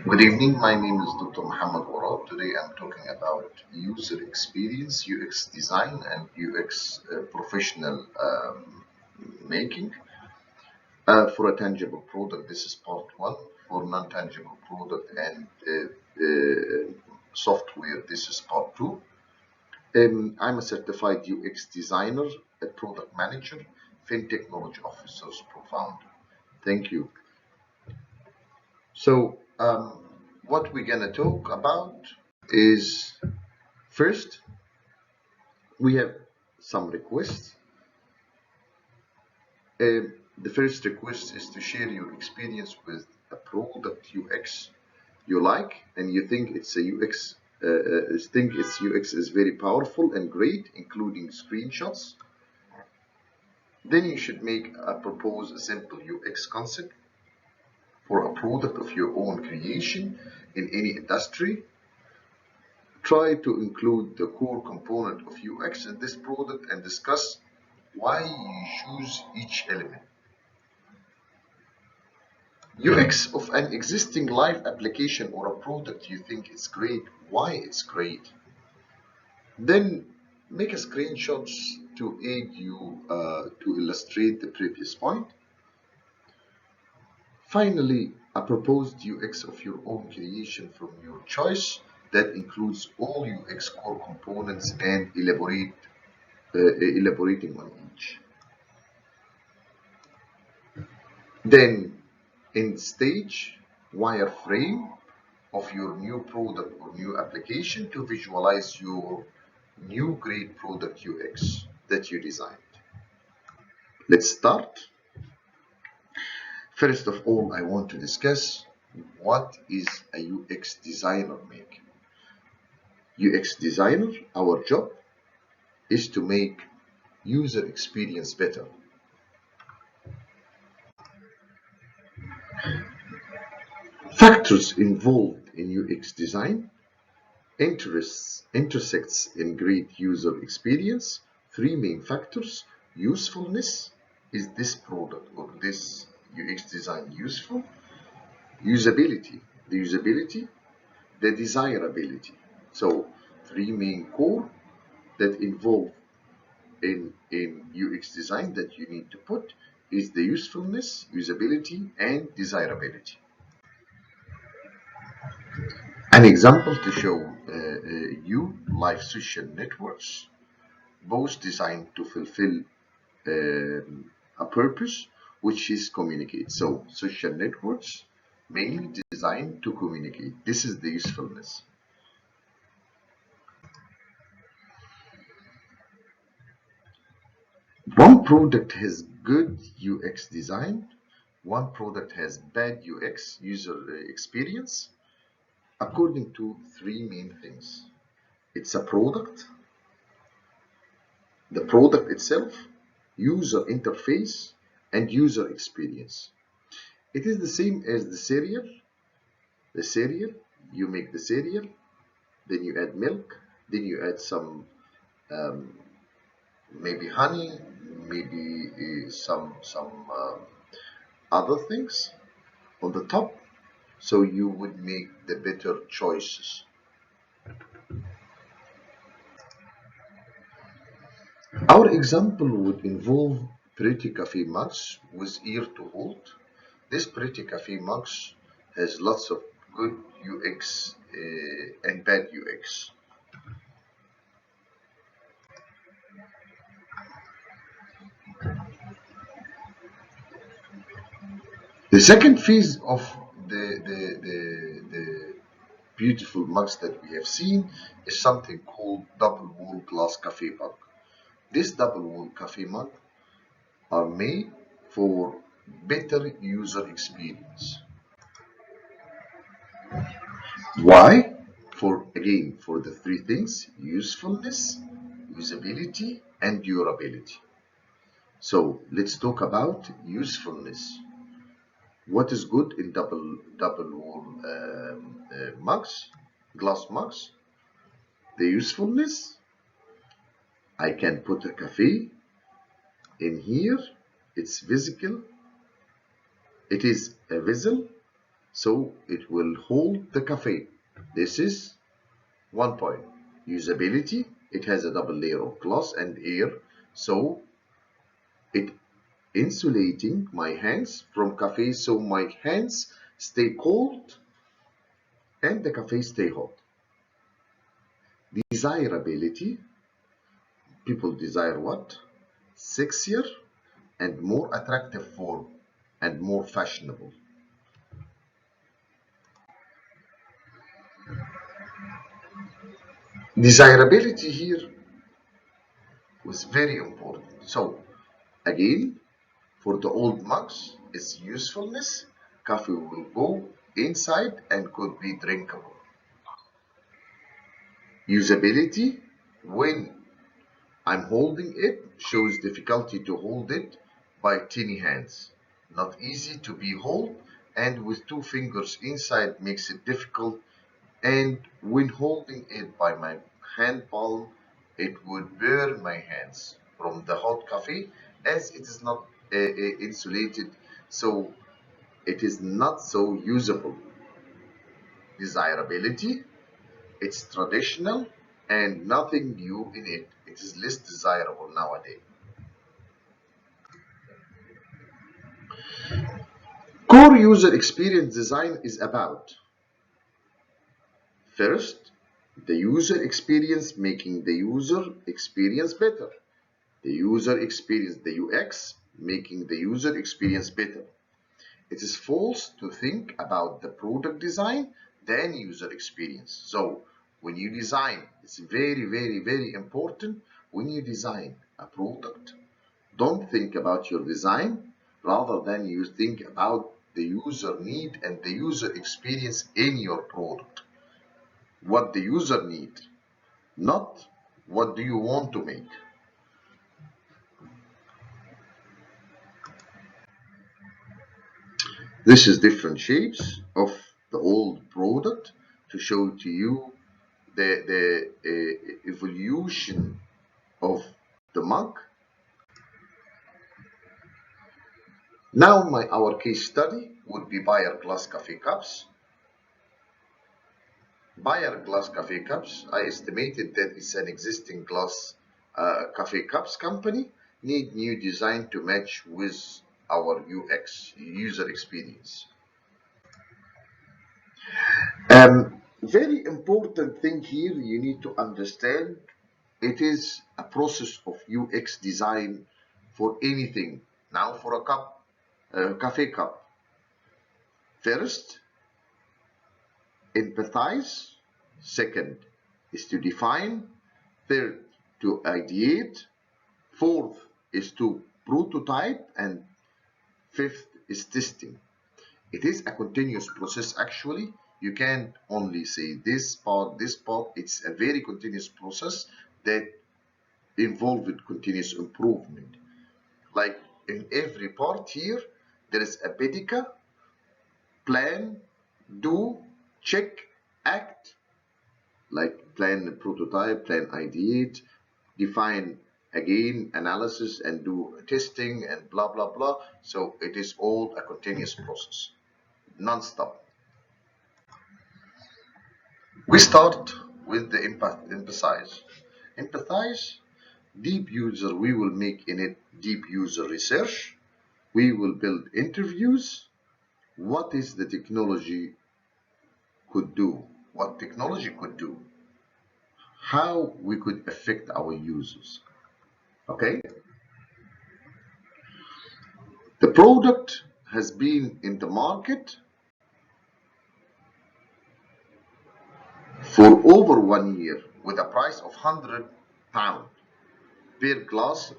Good evening. My name is Dr. Muhammad Warab. Today I'm talking about user experience, UX design, and UX professional making. For a tangible product, this is part one. For non-tangible product and software, this is part two. I'm a certified UX designer, a product manager, FinTechnology officers, profound. Thank you. So, what we're gonna talk about is first we have some requests. The first request is to share your experience with a product UX you like and you think it's a UX. Think its UX is very powerful and great, including screenshots. Then you should propose a simple UX concept for a product of your own creation in any industry. Try to include the core component of UX in this product and discuss why you choose each element. UX of an existing live application or a product you think is great, why it's great. Then make a screenshots to aid you to illustrate the previous point. Finally, a proposed UX of your own creation from your choice that includes all UX core components and elaborating on each. Then in stage wireframe of your new product or new application to visualize your new great product UX that you designed. Let's start. First of all, I want to discuss what is a UX designer make. UX designer, our job is to make user experience better. Factors involved in UX design intersects in great user experience. Three main factors: usefulness, is this product or this UX design useful? Usability, the desirability. So three main core that involve in UX design that you need to put is the usefulness, usability, and desirability. An example to show you live social networks, both designed to fulfill a purpose, which is communicate. So social networks mainly designed to communicate. This is the usefulness. One product has good UX design, one product has bad UX user experience, according to three main things. It's a product, the product itself, user interface, and user experience. It is the same as the cereal. The cereal, you make the cereal, then you add milk, then you add some maybe honey, maybe some other things on the top, so you would make the better choices. Our example would involve pretty coffee mugs with ear to hold. This pretty coffee mugs has lots of good UX and bad UX. The second phase of the beautiful mugs that we have seen is something called double wall glass coffee mug. This double wall coffee mug are made for better user experience. Why? For the three things: usefulness, usability, and durability. So let's talk about usefulness. What is good in double wall mugs, glass mugs? The usefulness. I can put a cafe in here. It's physical. It is a vessel. so it will hold the cafe. This is one point. Usability, it has a double layer of glass and air, so it insulating my hands from cafe, so my hands stay cold and the cafe stay hot. Desirability, people desire what? Sexier and more attractive form and more fashionable. Desirability here was very important. So again, for the old mugs, its usefulness, coffee will go inside and could be drinkable. Usability, when I'm holding it, shows difficulty to hold it by tiny hands. Not easy to be hold, and with two fingers inside makes it difficult, and when holding it by my hand palm, it would burn my hands from the hot coffee as it is not insulated, so it is not so usable. Desirability, it's traditional and nothing new in it. It is less desirable nowadays. Core user experience design is about first, the user experience, making the user experience better. The user experience, the UX, making the user experience better. It is false to think about the product design than user experience. So when you design, it's very, very, very important. When you design a product, don't think about your design, rather than you think about the user need and the user experience in your product. What the user need, not what do you want to make. This is different shapes of the old product to show to you the evolution of the mug. Now our case study would be Bayer glass coffee cups. Bayer glass coffee cups, I estimated that it's an existing glass coffee cups company, need new design to match with our UX, user experience. Very important thing here you need to understand, it is a process of UX design for anything. Now for a cup, a coffee cup. First, empathize. Second is to define. Third, to ideate. Fourth is to prototype. And fifth is testing. It is a continuous process actually. You can't only say this part, this part. It's a very continuous process that involved continuous improvement. Like in every part here, there is a Pedica, plan, do, check, act, like plan, prototype, plan, ideate, define again, analysis, and do testing, and blah, blah, blah. So it is all a continuous process, non-stop. We start with the empathize. Empathize, deep user, we will make in it deep user research. We will build interviews. What is the technology could do? What technology could do? How we could affect our users? Okay? The product has been in the market for over 1 year with a price of £100 per glass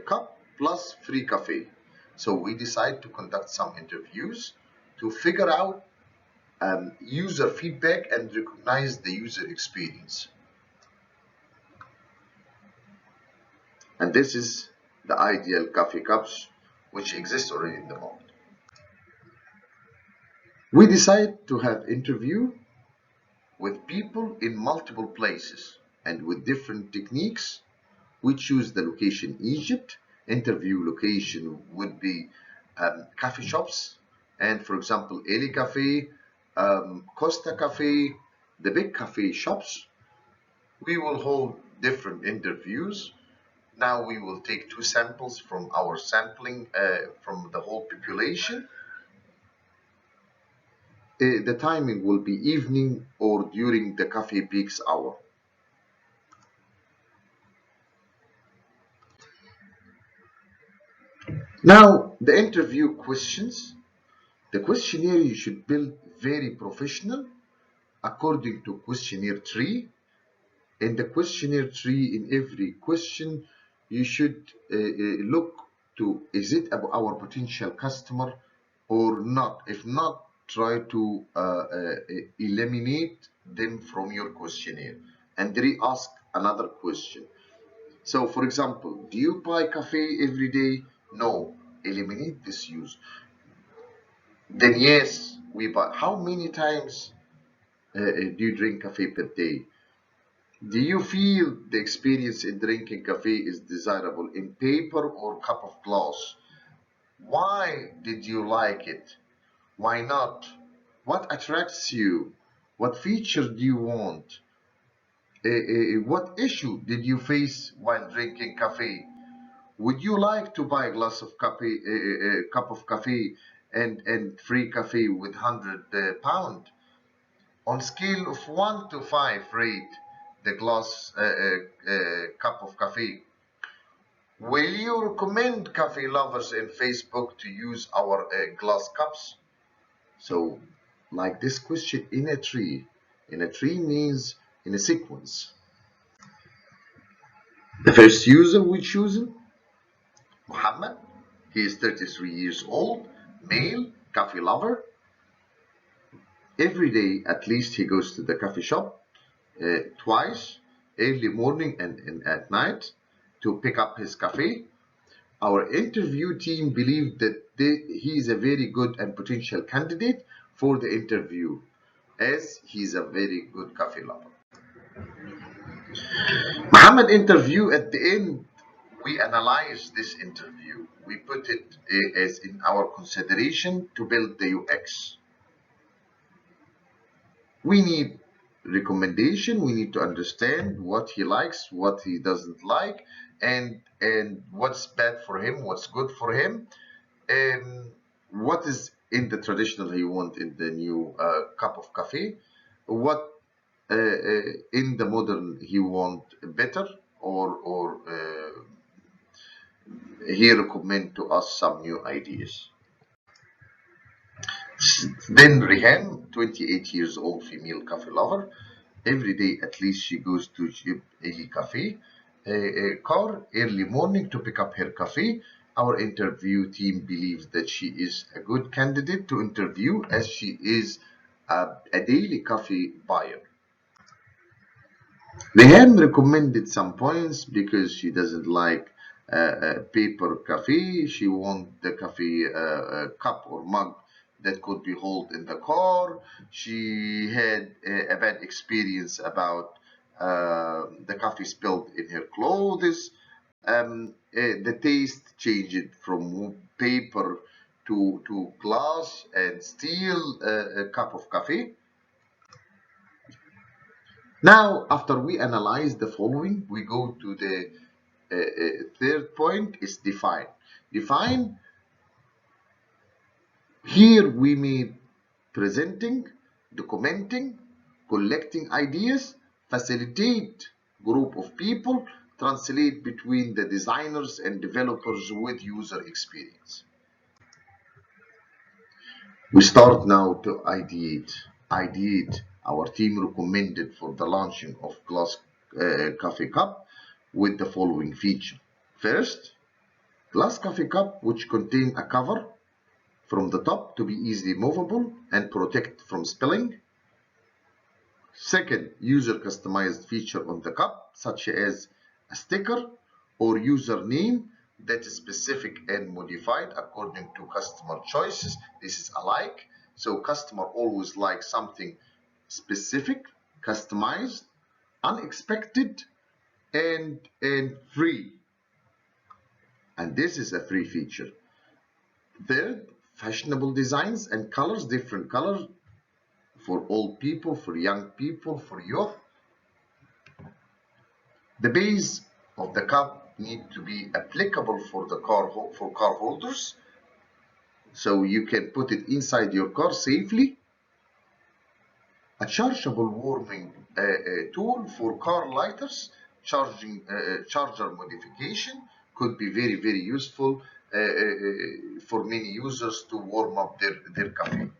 cup plus free cafe. So we decide to conduct some interviews to figure out user feedback and recognize the user experience. And this is the ideal coffee cups which exist already in the market. We decide to have interview with people in multiple places and with different techniques. We choose the location Egypt. Interview location would be coffee shops And for example, Eli Cafe, Costa Cafe, the big cafe shops, we will hold different interviews. Now we will take two samples from our sampling from the whole population. The timing will be evening or during the cafe peaks hour. Now, the interview questions. The questionnaire you should build very professional according to questionnaire tree. In the questionnaire tree, in every question, you should look to, is it about our potential customer or not? If not, try to eliminate them from your questionnaire and re-ask another question. So, for example, do you buy coffee every day? No. Eliminate this use. Then yes, we buy. How many times do you drink coffee per day? Do you feel the experience in drinking coffee is desirable in paper or cup of glass? Why did you like it? Why not? What attracts you? What feature do you want? What issue did you face while drinking coffee? Would you like to buy a glass of coffee, a cup of coffee, and free coffee with 100 pound? On scale of 1 to 5, rate the glass cup of coffee. Will you recommend coffee lovers in Facebook to use our glass cups? So, like this question in a tree. In a tree means in a sequence. The first user we choose, Muhammad. He is 33 years old, male, coffee lover. Every day, at least, he goes to the coffee shop twice, early morning and at night, to pick up his coffee. Our interview team believed that he is a very good and potential candidate for the interview, as he's a very good coffee lover. Muhammad interview at the end, we analyzed this interview. We put it as in our consideration to build the UX. We need recommendation. We need to understand what he likes, what he doesn't like, and what's bad for him, what's good for him, and what is in the traditional he want in the new cup of coffee, what in the modern he want better, or he recommend to us some new ideas. Then Rihan, 28 years old female coffee lover. Every day at least she goes to Jeep Eli Cafe car early morning to pick up her coffee. Our interview team believes that she is a good candidate to interview as she is a daily coffee buyer. Rehan recommended some points because she doesn't like paper coffee. She wants the coffee cup or mug that could be held in the car. She had a bad experience about the coffee spilled in her clothes. The taste changed from paper to glass and steel a cup of coffee. Now, after we analyze the following, we go to the third point is define. Define, here we mean presenting, documenting, collecting ideas, facilitate group of people, translate between the designers and developers with user experience. We start now to ideate. Ideate. Our team recommended for the launching of glass coffee cup with the following feature. First, glass coffee cup which contain a cover from the top to be easily movable and protect from spilling. Second, user customized feature on the cup such as a sticker or username that is specific and modified according to customer choices. This is alike. So customer always likes something specific, customized, unexpected, and free. And this is a free feature. Third, fashionable designs and colors, different colors for old people, for young people, for youth. The base of the cup need to be applicable for the car holders, so you can put it inside your car safely. A chargeable warming tool for car lighters, charger modification could be very useful for many users to warm up their coffee.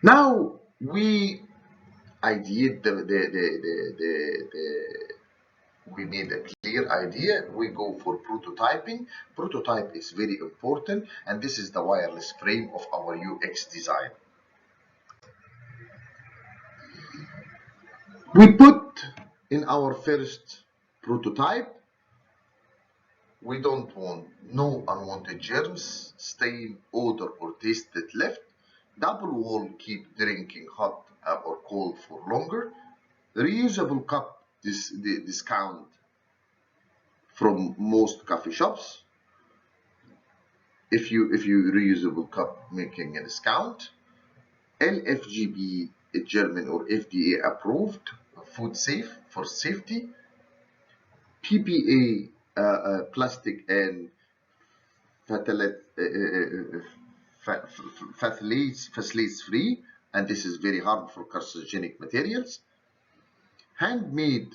Now we ideate we made a clear idea. We go for prototyping. Prototype is very important, and this is the wireless frame of our UX design. We put in our first prototype, we don't want no unwanted germs, stain, odor, or taste that left. Double wall, keep drinking hot or cold for longer. Reusable cup, discount from most coffee shops. If you reusable cup, making a discount. LFGB, German or FDA approved, food safe for safety. PPA, plastic and phthalates free, and this is very harmful carcinogenic materials. Handmade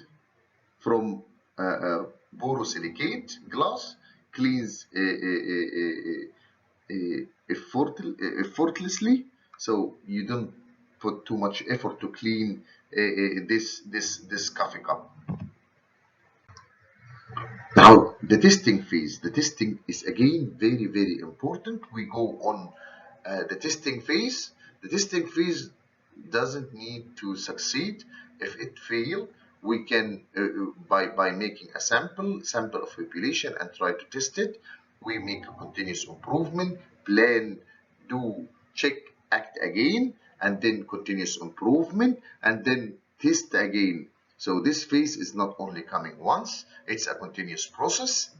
from borosilicate glass, cleans effortlessly, so you don't put too much effort to clean this coffee cup. Now the testing phase. The testing is again very important. We go on the testing phase. The testing phase doesn't need to succeed. If it fail, we can by making a sample of population and try to test it. We make a continuous improvement plan, do, check, act again, and then continuous improvement, and then test again. So this phase is not only coming once, it's a continuous process.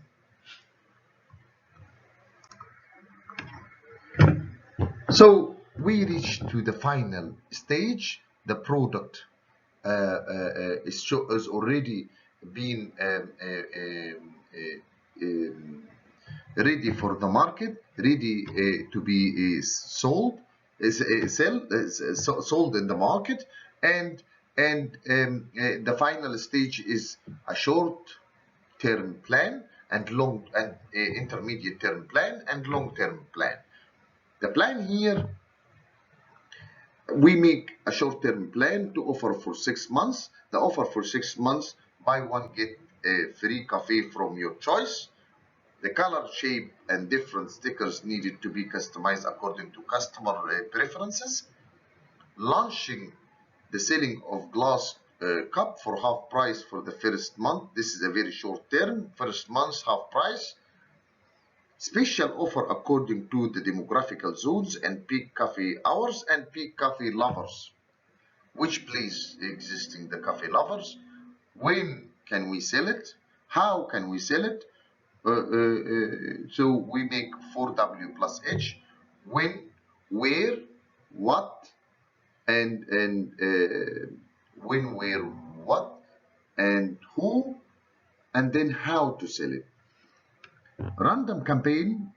So we reach to the final stage. The product is already been ready for the market, ready to be sold in the market, and the final stage is a short-term plan and intermediate-term plan and long-term plan. The plan here, we make a short-term plan to offer for 6 months. The offer for 6 months, buy one get a free coffee from your choice. The color, shape, and different stickers needed to be customized according to customer preferences. Launching the selling of glass cup for half price for the first month. This is a very short term. First month, half price. Special offer according to the demographical zones and peak coffee hours and peak coffee lovers. Which place existing the coffee lovers? When can we sell it? How can we sell it? So we make 4W plus H. When, where, what, and when, where, what, and who, and then how to sell it. Random campaign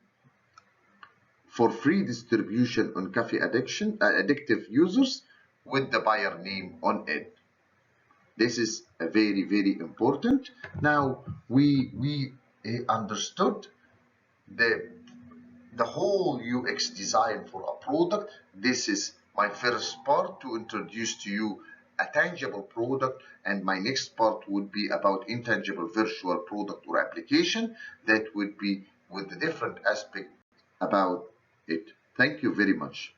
for free distribution on coffee addictive users with the buyer name on it. This is a very important. Now we understood the whole UX design for a product. This is my first part to introduce to you a tangible product, and my next part would be about intangible virtual product or application that would be with the different aspect about it. Thank you very much.